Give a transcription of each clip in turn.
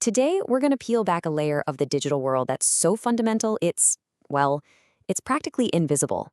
Today, we're going to peel back a layer of the digital world that's so fundamental well, it's practically invisible.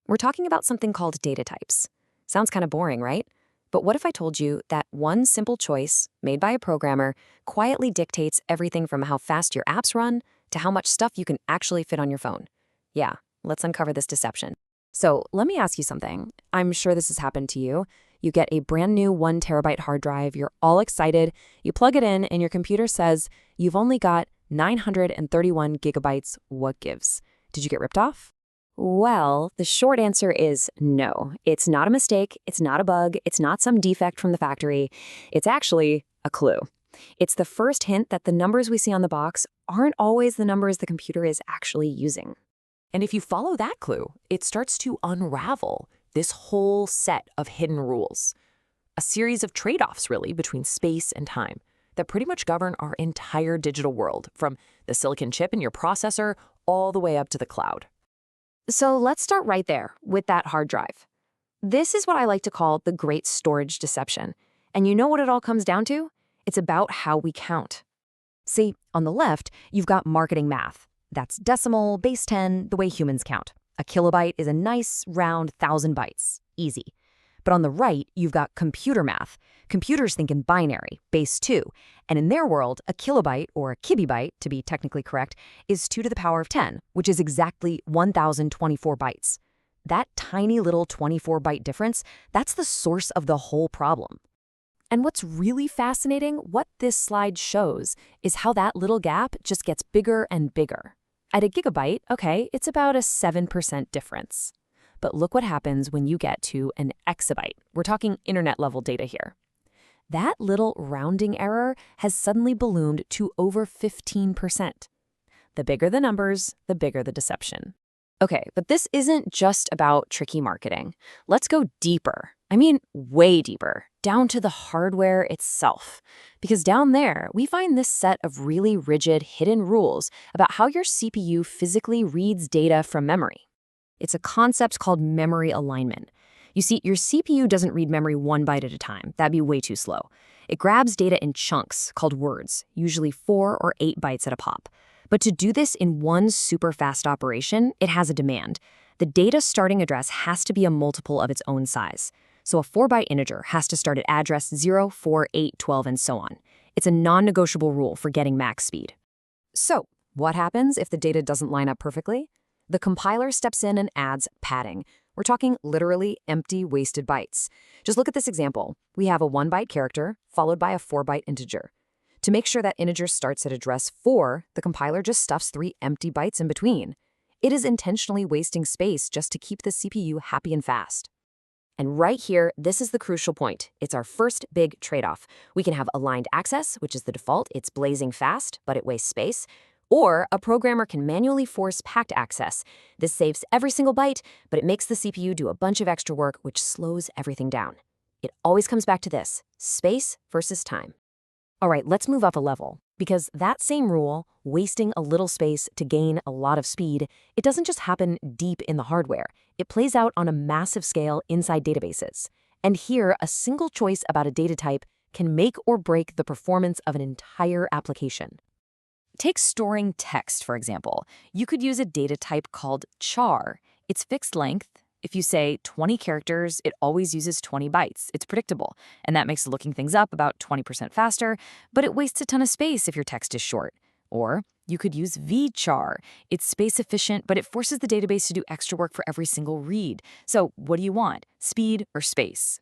We're talking about something called data types. Sounds kind of boring, right? But what if I told you that one simple choice, made by a programmer, quietly dictates everything from how fast your apps run to how much stuff you can actually fit on your phone? Yeah, let's uncover this deception. So let me ask you something. I'm sure this has happened to you. You get a brand new 1 terabyte hard drive, you're all excited, you plug it in, and your computer says, you've only got 931 gigabytes, what gives? Did you get ripped off? Well, the short answer is no. It's not a mistake, it's not a bug, it's not some defect from the factory. It's actually a clue. It's the first hint that the numbers we see on the box aren't always the numbers the computer is actually using. And if you follow that clue, it starts to unravel this whole set of hidden rules. A series of trade-offs, really, between space and time that pretty much govern our entire digital world, from the silicon chip in your processor all the way up to the cloud. So let's start right there with that hard drive. This is what I like to call the great storage deception. And you know what it all comes down to? It's about how we count. See, on the left, you've got marketing math. That's decimal, base 10, the way humans count. A kilobyte is a nice, round 1,000 bytes. Easy. But on the right, you've got computer math. Computers think in binary, base 2. And in their world, a kilobyte, or a kibibyte, to be technically correct, is 2 to the power of 10, which is exactly 1,024 bytes. That tiny little 24-byte difference, that's the source of the whole problem. And what's really fascinating, what this slide shows, is how that little gap just gets bigger and bigger. At a gigabyte, okay, it's about a 7% difference. But look what happens when you get to an exabyte. We're talking internet-level data here. That little rounding error has suddenly ballooned to over 15%. The bigger the numbers, the bigger the deception. Okay, but this isn't just about tricky marketing. Let's go deeper. I mean, way deeper, down to the hardware itself. Because down there, we find this set of really rigid, hidden rules about how your CPU physically reads data from memory. It's a concept called memory alignment. You see, your CPU doesn't read memory 1 byte at a time. That'd be way too slow. It grabs data in chunks, called words, usually 4 or 8 bytes at a pop. But to do this in one super fast operation, it has a demand. The data starting address has to be a multiple of its own size. So a 4-byte integer has to start at address 0, 4, 8, 12, and so on. It's a non-negotiable rule for getting max speed. So what happens if the data doesn't line up perfectly? The compiler steps in and adds padding. We're talking literally empty, wasted bytes. Just look at this example. We have a 1-byte character followed by a 4-byte integer. To make sure that integer starts at address 4, the compiler just stuffs 3 empty bytes in between. It is intentionally wasting space just to keep the CPU happy and fast. And right here, this is the crucial point. It's our first big trade-off. We can have aligned access, which is the default. It's blazing fast, but it wastes space. Or a programmer can manually force packed access. This saves every single byte, but it makes the CPU do a bunch of extra work, which slows everything down. It always comes back to this: space versus time. All right, let's move up a level, because that same rule, wasting a little space to gain a lot of speed, it doesn't just happen deep in the hardware. It plays out on a massive scale inside databases. And here, a single choice about a data type can make or break the performance of an entire application. Take storing text, for example. You could use a data type called char. It's fixed length. If you say 20 characters, it always uses 20 bytes. It's predictable, and that makes looking things up about 20% faster, but it wastes a ton of space if your text is short. Or you could use VARCHAR. It's space efficient, but it forces the database to do extra work for every single read. So what do you want, speed or space?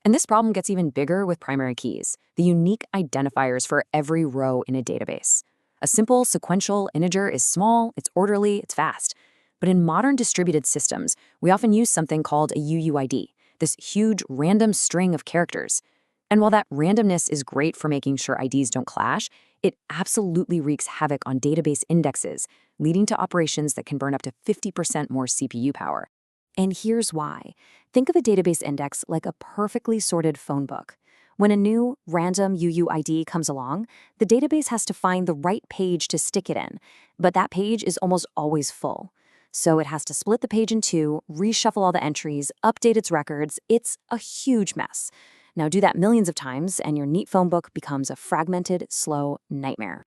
And this problem gets even bigger with primary keys, the unique identifiers for every row in a database. A simple sequential integer is small, it's orderly, it's fast. But in modern distributed systems, we often use something called a UUID, this huge random string of characters. And while that randomness is great for making sure IDs don't clash, it absolutely wreaks havoc on database indexes, leading to operations that can burn up to 50% more CPU power. And here's why. Think of a database index like a perfectly sorted phone book. When a new random UUID comes along, the database has to find the right page to stick it in, but that page is almost always full. So it has to split the page in two, reshuffle all the entries, update its records. It's a huge mess. Now do that millions of times, and your neat phone book becomes a fragmented, slow nightmare.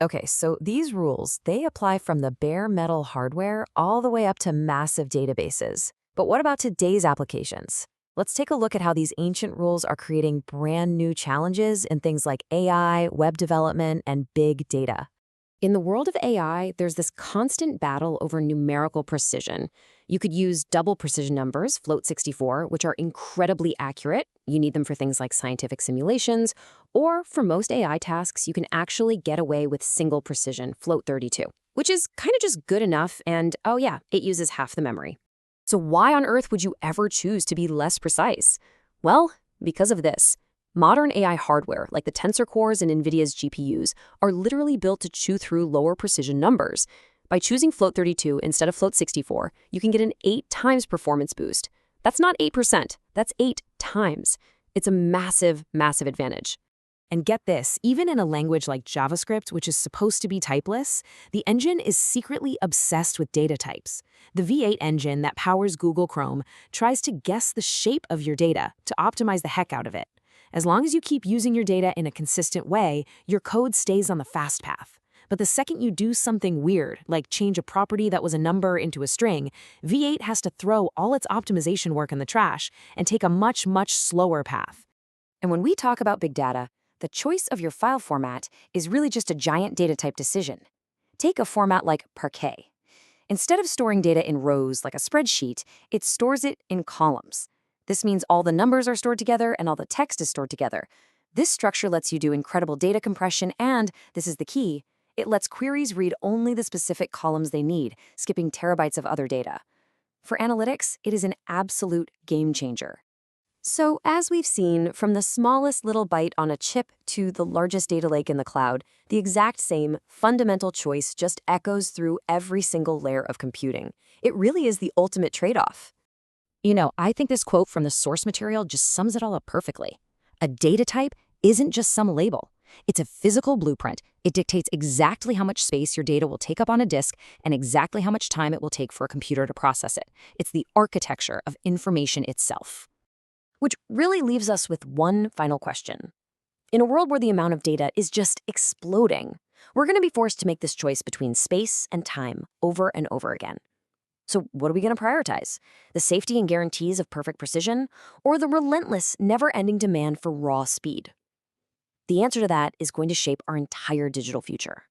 Okay, so these rules, they apply from the bare metal hardware all the way up to massive databases. But what about today's applications? Let's take a look at how these ancient rules are creating brand new challenges in things like AI, web development, and big data. In the world of AI, there's this constant battle over numerical precision. You could use double precision numbers, float 64, which are incredibly accurate. You need them for things like scientific simulations. Or for most AI tasks, you can actually get away with single precision, float 32, which is kind of just good enough. And oh yeah, it uses half the memory. So why on earth would you ever choose to be less precise? Well, because of this. Modern AI hardware, like the tensor cores and NVIDIA's GPUs, are literally built to chew through lower precision numbers. By choosing float 32 instead of float 64, you can get an 8 times performance boost. That's not 8%, that's 8 times. It's a massive, massive advantage. And get this, even in a language like JavaScript, which is supposed to be typeless, the engine is secretly obsessed with data types. The V8 engine that powers Google Chrome tries to guess the shape of your data to optimize the heck out of it. As long as you keep using your data in a consistent way, your code stays on the fast path. But the second you do something weird, like change a property that was a number into a string, V8 has to throw all its optimization work in the trash and take a much, much slower path. And when we talk about big data, the choice of your file format is really just a giant data type decision. Take a format like Parquet. Instead of storing data in rows like a spreadsheet, it stores it in columns. This means all the numbers are stored together and all the text is stored together. This structure lets you do incredible data compression and, this is the key, it lets queries read only the specific columns they need, skipping terabytes of other data. For analytics, it is an absolute game changer. So, as we've seen, from the smallest little byte on a chip to the largest data lake in the cloud, the exact same fundamental choice just echoes through every single layer of computing. It really is the ultimate trade-off. You know, I think this quote from the source material just sums it all up perfectly. A data type isn't just some label. It's a physical blueprint. It dictates exactly how much space your data will take up on a disk and exactly how much time it will take for a computer to process it. It's the architecture of information itself. Which really leaves us with one final question. In a world where the amount of data is just exploding, we're going to be forced to make this choice between space and time over and over again. So what are we going to prioritize? The safety and guarantees of perfect precision, or the relentless, never-ending demand for raw speed? The answer to that is going to shape our entire digital future.